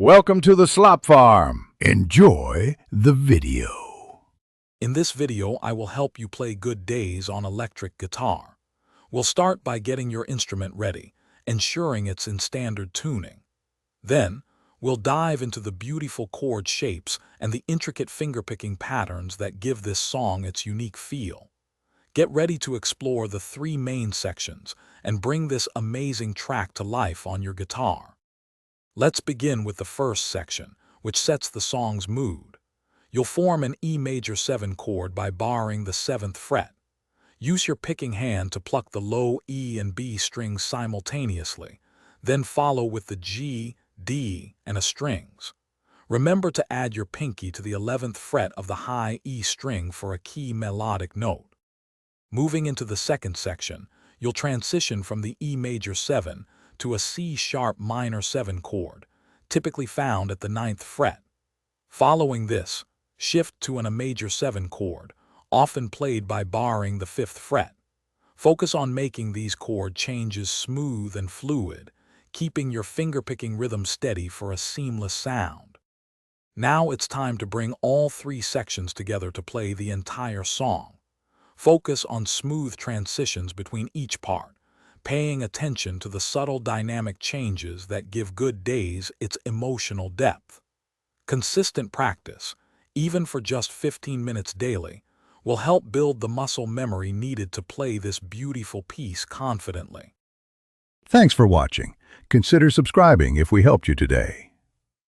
Welcome to the Slop Farm. Enjoy the video. In this video, I will help you play Good Days on electric guitar. We'll start by getting your instrument ready, ensuring it's in standard tuning. Then, we'll dive into the beautiful chord shapes and the intricate finger-picking patterns that give this song its unique feel. Get ready to explore the three main sections and bring this amazing track to life on your guitar. Let's begin with the first section, which sets the song's mood. You'll form an E major 7 chord by barring the 7th fret. Use your picking hand to pluck the low E and B strings simultaneously, then follow with the G, D, and A strings. Remember to add your pinky to the 11th fret of the high E string for a key melodic note. Moving into the second section, you'll transition from the E major 7 to a C-sharp minor 7 chord, typically found at the 9th fret. Following this, shift to an A major 7 chord, often played by barring the 5th fret. Focus on making these chord changes smooth and fluid, keeping your finger-picking rhythm steady for a seamless sound. Now it's time to bring all three sections together to play the entire song. Focus on smooth transitions between each part, paying attention to the subtle dynamic changes that give Good Days its emotional depth. Consistent practice, even for just 15 minutes daily, will help build the muscle memory needed to play this beautiful piece confidently. Thanks for watching. Consider subscribing if we helped you today.